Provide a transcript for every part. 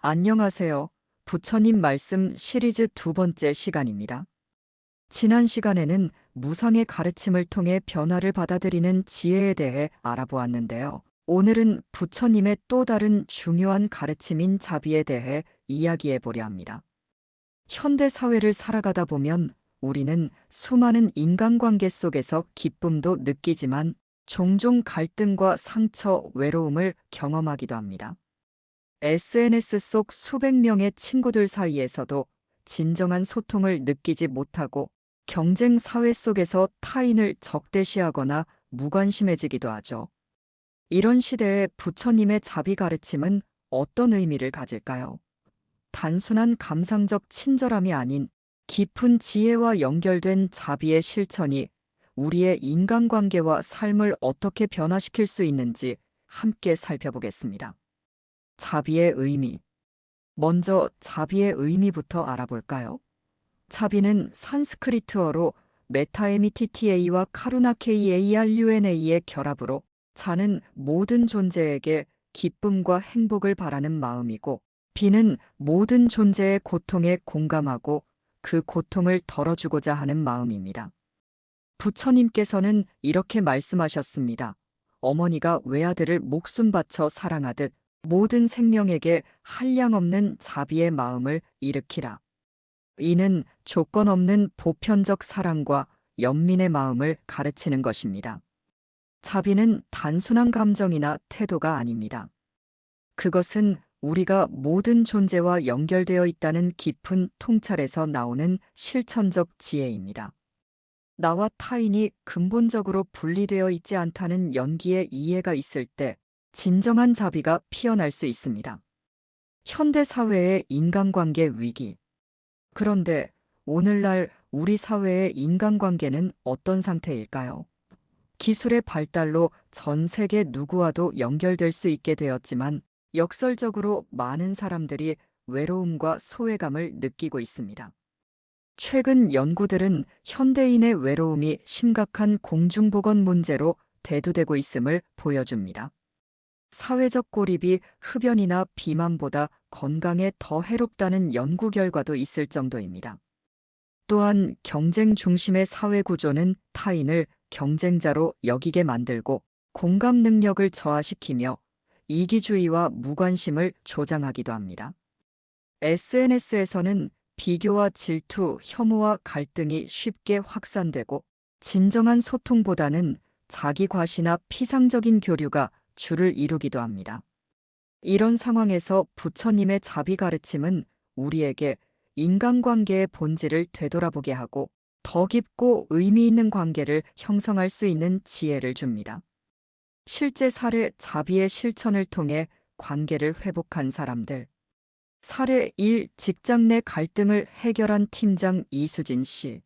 안녕하세요. 부처님 말씀 시리즈 두 번째 시간입니다. 지난 시간에는 무상의 가르침을 통해 변화를 받아들이는 지혜에 대해 알아보았는데요. 오늘은 부처님의 또 다른 중요한 가르침인 자비에 대해 이야기해 보려 합니다. 현대 사회를 살아가다 보면 우리는 수많은 인간관계 속에서 기쁨도 느끼지만 종종 갈등과 상처, 외로움을 경험하기도 합니다. SNS 속 수백 명의 친구들 사이에서도 진정한 소통을 느끼지 못하고 경쟁 사회 속에서 타인을 적대시하거나 무관심해지기도 하죠. 이런 시대에 부처님의 자비 가르침은 어떤 의미를 가질까요? 단순한 감상적 친절함이 아닌 깊은 지혜와 연결된 자비의 실천이 우리의 인간관계와 삶을 어떻게 변화시킬 수 있는지 함께 살펴보겠습니다. 자비의 의미. 먼저 자비의 의미부터 알아볼까요? 자비는 산스크리트어로 메타에미티티에이와 카루나케이에이알유엔에이의 결합으로 자는 모든 존재에게 기쁨과 행복을 바라는 마음이고, 비는 모든 존재의 고통에 공감하고 그 고통을 덜어주고자 하는 마음입니다. 부처님께서는 이렇게 말씀하셨습니다. 어머니가 외아들을 목숨 바쳐 사랑하듯 모든 생명에게 한량없는 자비의 마음을 일으키라. 이는 조건 없는 보편적 사랑과 연민의 마음을 가르치는 것입니다. 자비는 단순한 감정이나 태도가 아닙니다. 그것은 우리가 모든 존재와 연결되어 있다는 깊은 통찰에서 나오는 실천적 지혜입니다. 나와 타인이 근본적으로 분리되어 있지 않다는 연기의 이해가 있을 때 진정한 자비가 피어날 수 있습니다. 현대 사회의 인간관계 위기. 그런데 오늘날 우리 사회의 인간관계는 어떤 상태일까요? 기술의 발달로 전 세계 누구와도 연결될 수 있게 되었지만 역설적으로 많은 사람들이 외로움과 소외감을 느끼고 있습니다. 최근 연구들은 현대인의 외로움이 심각한 공중보건 문제로 대두되고 있음을 보여줍니다. 사회적 고립이 흡연이나 비만보다 건강에 더 해롭다는 연구 결과도 있을 정도입니다. 또한 경쟁 중심의 사회 구조는 타인을 경쟁자로 여기게 만들고 공감 능력을 저하시키며 이기주의와 무관심을 조장하기도 합니다. SNS에서는 비교와 질투, 혐오와 갈등이 쉽게 확산되고 진정한 소통보다는 자기 과시나 피상적인 교류가 주를 이루기도 합니다. 이런 상황에서 부처님의 자비 가르침은 우리에게 인간관계의 본질을 되돌아보게 하고 더 깊고 의미 있는 관계를 형성할 수 있는 지혜를 줍니다. 실제 사례 자비의 실천을 통해 관계를 회복한 사람들. 사례 1. 직장 내 갈등을 해결한 팀장 이수진 씨.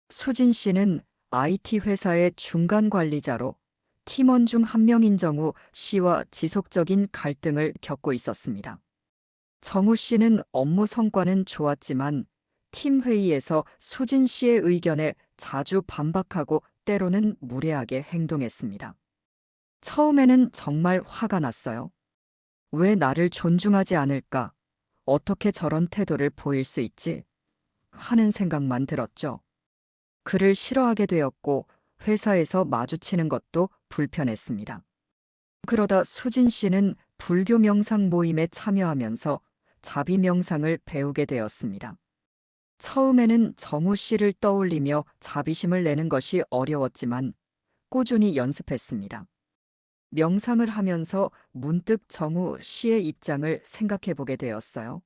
수진 씨는 IT 회사의 중간 관리자로 팀원 중 한 명인 정우 씨와 지속적인 갈등을 겪고 있었습니다. 정우 씨는 업무 성과는 좋았지만 팀 회의에서 수진 씨의 의견에 자주 반박하고 때로는 무례하게 행동했습니다. 처음에는 정말 화가 났어요. 왜 나를 존중하지 않을까? 어떻게 저런 태도를 보일 수 있지? 하는 생각만 들었죠. 그를 싫어하게 되었고 회사에서 마주치는 것도 불편했습니다. 그러다 수진 씨는 불교 명상 모임에 참여하면서 자비 명상을 배우게 되었습니다. 처음에는 정우 씨를 떠올리며 자비심을 내는 것이 어려웠지만 꾸준히 연습했습니다. 명상을 하면서 문득 정우 씨의 입장을 생각해 보게 되었어요.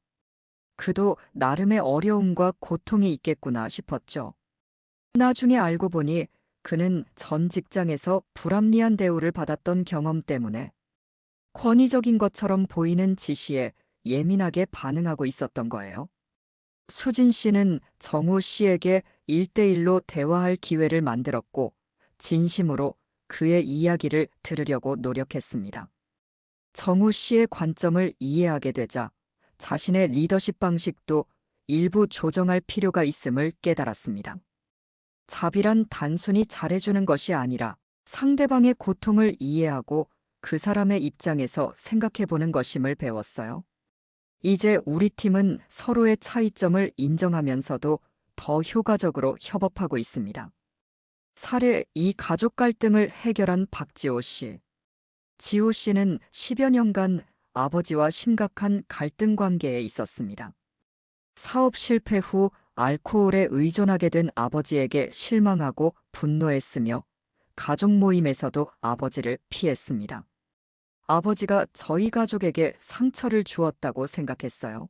그도 나름의 어려움과 고통이 있겠구나 싶었죠. 나중에 알고 보니 그는 전 직장에서 불합리한 대우를 받았던 경험 때문에 권위적인 것처럼 보이는 지시에 예민하게 반응하고 있었던 거예요. 수진 씨는 정우 씨에게 1대1로 대화할 기회를 만들었고 진심으로 그의 이야기를 들으려고 노력했습니다. 정우 씨의 관점을 이해하게 되자 자신의 리더십 방식도 일부 조정할 필요가 있음을 깨달았습니다. 자비란 단순히 잘해주는 것이 아니라 상대방의 고통을 이해하고 그 사람의 입장에서 생각해보는 것임을 배웠어요. 이제 우리 팀은 서로의 차이점을 인정하면서도 더 효과적으로 협업하고 있습니다. 사례: 이 가족 갈등을 해결한 박지호 씨. 지호 씨는 10여 년간 아버지와 심각한 갈등 관계에 있었습니다. 사업 실패 후 알코올에 의존하게 된 아버지에게 실망하고 분노했으며 가족 모임에서도 아버지를 피했습니다. 아버지가 저희 가족에게 상처를 주었다고 생각했어요.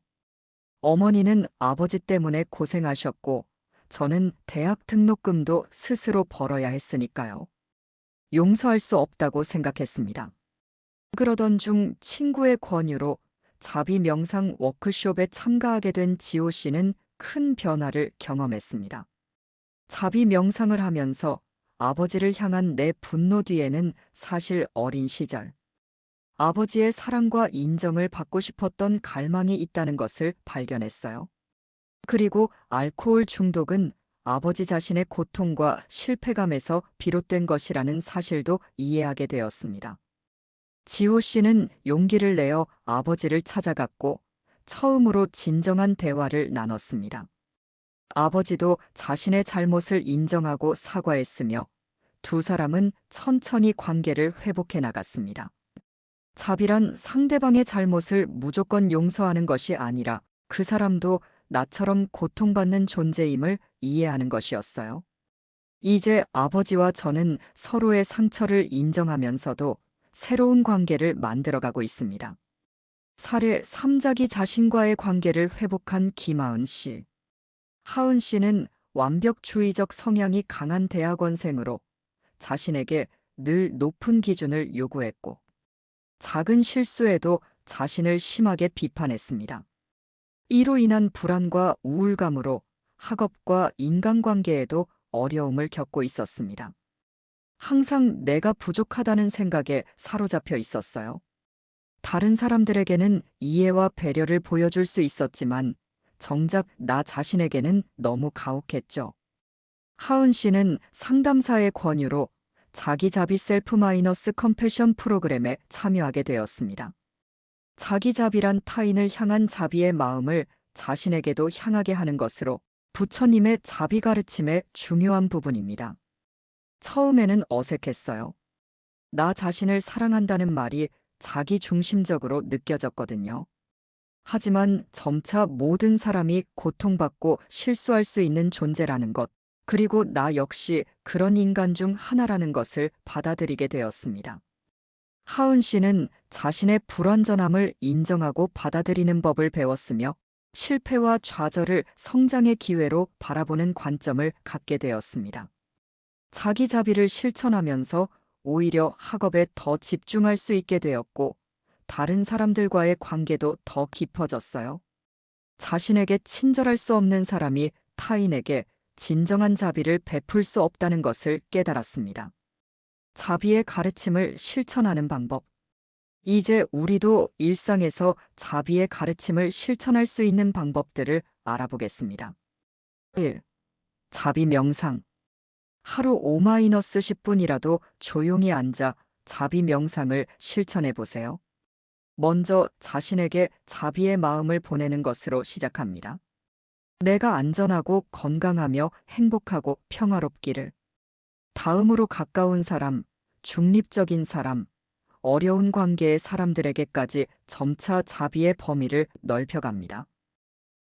어머니는 아버지 때문에 고생하셨고 저는 대학 등록금도 스스로 벌어야 했으니까요. 용서할 수 없다고 생각했습니다. 그러던 중 친구의 권유로 자비 명상 워크숍에 참가하게 된 지호 씨는 큰 변화를 경험했습니다. 자비 명상을 하면서 아버지를 향한 내 분노 뒤에는 사실 어린 시절 아버지의 사랑과 인정을 받고 싶었던 갈망이 있다는 것을 발견했어요. 그리고 알코올 중독은 아버지 자신의 고통과 실패감에서 비롯된 것이라는 사실도 이해하게 되었습니다. 지호 씨는 용기를 내어 아버지를 찾아갔고 처음으로 진정한 대화를 나눴습니다. 아버지도 자신의 잘못을 인정하고 사과했으며 두 사람은 천천히 관계를 회복해 나갔습니다. 자비란 상대방의 잘못을 무조건 용서하는 것이 아니라 그 사람도 나처럼 고통받는 존재임을 이해하는 것이었어요. 이제 아버지와 저는 서로의 상처를 인정하면서도 새로운 관계를 만들어가고 있습니다. 사례: 삼자기 자신과의 관계를 회복한 김하은 씨. 하은 씨는 완벽주의적 성향이 강한 대학원생으로 자신에게 늘 높은 기준을 요구했고 작은 실수에도 자신을 심하게 비판했습니다. 이로 인한 불안과 우울감으로 학업과 인간관계에도 어려움을 겪고 있었습니다. 항상 내가 부족하다는 생각에 사로잡혀 있었어요. 다른 사람들에게는 이해와 배려를 보여줄 수 있었지만 정작 나 자신에게는 너무 가혹했죠. 하은 씨는 상담사의 권유로 자기자비 셀프 마이너스 컴패션 프로그램에 참여하게 되었습니다. 자기자비란 타인을 향한 자비의 마음을 자신에게도 향하게 하는 것으로 부처님의 자비 가르침의 중요한 부분입니다. 처음에는 어색했어요. 나 자신을 사랑한다는 말이 자기 중심적으로 느껴졌거든요. 하지만 점차 모든 사람이 고통받고 실수할 수 있는 존재라는 것, 그리고 나 역시 그런 인간 중 하나라는 것을 받아들이게 되었습니다. 하은 씨는 자신의 불완전함을 인정하고 받아들이는 법을 배웠으며 실패와 좌절을 성장의 기회로 바라보는 관점을 갖게 되었습니다. 자기 자비를 실천하면서 오히려 학업에 더 집중할 수 있게 되었고 다른 사람들과의 관계도 더 깊어졌어요. 자신에게 친절할 수 없는 사람이 타인에게 진정한 자비를 베풀 수 없다는 것을 깨달았습니다. 자비의 가르침을 실천하는 방법. 이제 우리도 일상에서 자비의 가르침을 실천할 수 있는 방법들을 알아보겠습니다. 1. 자비 명상. 하루 5-10분이라도 조용히 앉아 자비 명상을 실천해 보세요. 먼저 자신에게 자비의 마음을 보내는 것으로 시작합니다. 내가 안전하고 건강하며 행복하고 평화롭기를. 다음으로 가까운 사람, 중립적인 사람, 어려운 관계의 사람들에게까지 점차 자비의 범위를 넓혀갑니다.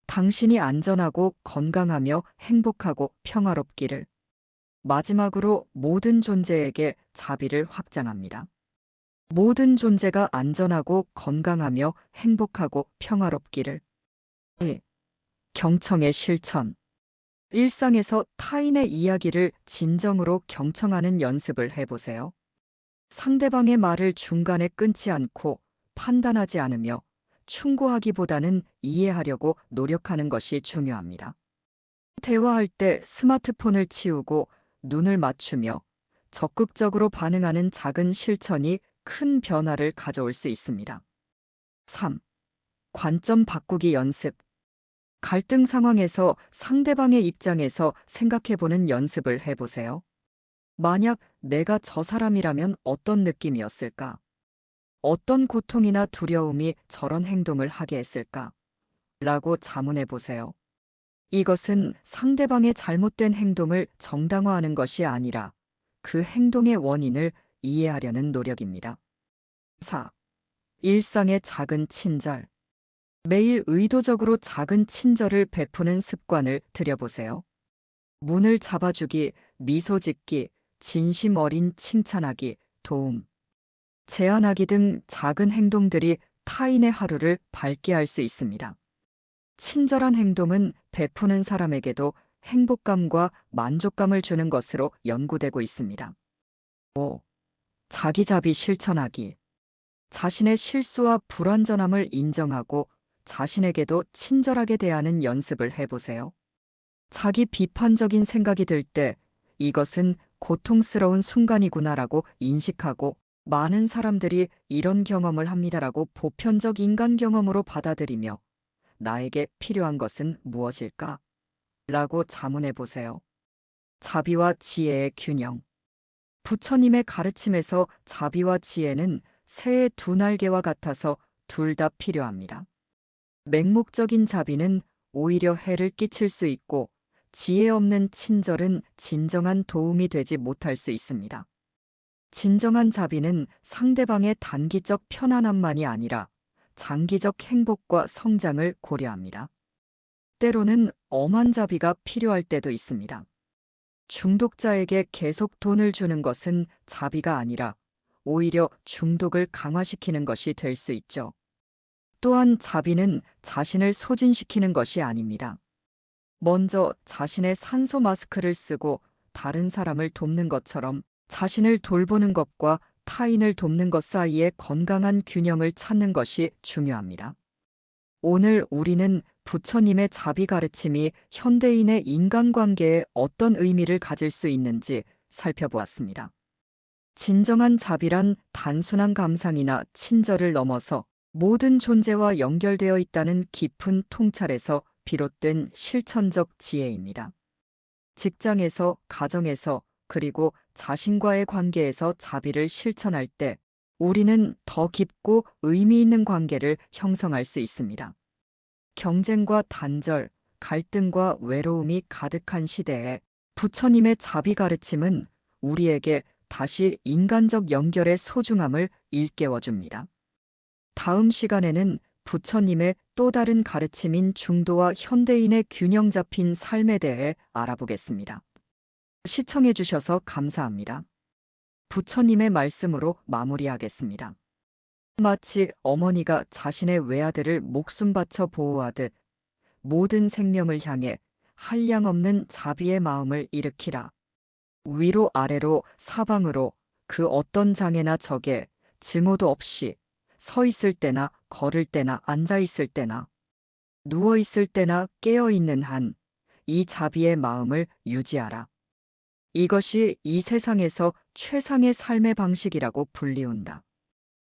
당신이 안전하고 건강하며 행복하고 평화롭기를. 마지막으로 모든 존재에게 자비를 확장합니다. 모든 존재가 안전하고 건강하며 행복하고 평화롭기를. 2. 경청의 실천. 일상에서 타인의 이야기를 진정으로 경청하는 연습을 해보세요. 상대방의 말을 중간에 끊지 않고 판단하지 않으며 충고하기보다는 이해하려고 노력하는 것이 중요합니다. 대화할 때 스마트폰을 치우고 눈을 맞추며 적극적으로 반응하는 작은 실천이 큰 변화를 가져올 수 있습니다. 3. 관점 바꾸기 연습. 갈등 상황에서 상대방의 입장에서 생각해보는 연습을 해보세요. 만약 내가 저 사람이라면 어떤 느낌이었을까? 어떤 고통이나 두려움이 저런 행동을 하게 했을까? 라고 자문해 보세요. 이것은 상대방의 잘못된 행동을 정당화하는 것이 아니라 그 행동의 원인을 이해하려는 노력입니다. 4. 일상의 작은 친절. 매일 의도적으로 작은 친절을 베푸는 습관을 들여보세요. 문을 잡아주기, 미소 짓기, 진심 어린 칭찬하기, 도움, 제안하기 등 작은 행동들이 타인의 하루를 밝게 할 수 있습니다. 친절한 행동은 베푸는 사람에게도 행복감과 만족감을 주는 것으로 연구되고 있습니다. 5. 자기자비 실천하기. 자신의 실수와 불완전함을 인정하고 자신에게도 친절하게 대하는 연습을 해보세요. 자기 비판적인 생각이 들 때 이것은 고통스러운 순간이구나라고 인식하고 많은 사람들이 이런 경험을 합니다라고 보편적 인간 경험으로 받아들이며 나에게 필요한 것은 무엇일까? 라고 자문해 보세요. 자비와 지혜의 균형. 부처님의 가르침에서 자비와 지혜는 새의 두 날개와 같아서 둘 다 필요합니다. 맹목적인 자비는 오히려 해를 끼칠 수 있고 지혜 없는 친절은 진정한 도움이 되지 못할 수 있습니다. 진정한 자비는 상대방의 단기적 편안함만이 아니라 장기적 행복과 성장을 고려합니다. 때로는 엄한 자비가 필요할 때도 있습니다. 중독자에게 계속 돈을 주는 것은 자비가 아니라 오히려 중독을 강화시키는 것이 될 수 있죠. 또한 자비는 자신을 소진시키는 것이 아닙니다. 먼저 자신의 산소 마스크를 쓰고 다른 사람을 돕는 것처럼 자신을 돌보는 것과 타인을 돕는 것 사이의 건강한 균형을 찾는 것이 중요합니다. 오늘 우리는 부처님의 자비 가르침이 현대인의 인간관계에 어떤 의미를 가질 수 있는지 살펴보았습니다. 진정한 자비란 단순한 감상이나 친절을 넘어서 모든 존재와 연결되어 있다는 깊은 통찰에서 비롯된 실천적 지혜입니다. 직장에서, 가정에서, 그리고 자신과의 관계에서 자비를 실천할 때 우리는 더 깊고 의미 있는 관계를 형성할 수 있습니다. 경쟁과 단절, 갈등과 외로움이 가득한 시대에 부처님의 자비 가르침은 우리에게 다시 인간적 연결의 소중함을 일깨워줍니다. 다음 시간에는 부처님의 또 다른 가르침인 중도와 현대인의 균형 잡힌 삶에 대해 알아보겠습니다. 시청해 주셔서 감사합니다. 부처님의 말씀으로 마무리하겠습니다. 마치 어머니가 자신의 외아들을 목숨 바쳐 보호하듯 모든 생명을 향해 한량없는 자비의 마음을 일으키라. 위로 아래로 사방으로 그 어떤 장애나 적에 증오도 없이 서 있을 때나 걸을 때나 앉아 있을 때나 누워 있을 때나 깨어 있는 한 이 자비의 마음을 유지하라. 이것이 이 세상에서 최상의 삶의 방식이라고 불리운다.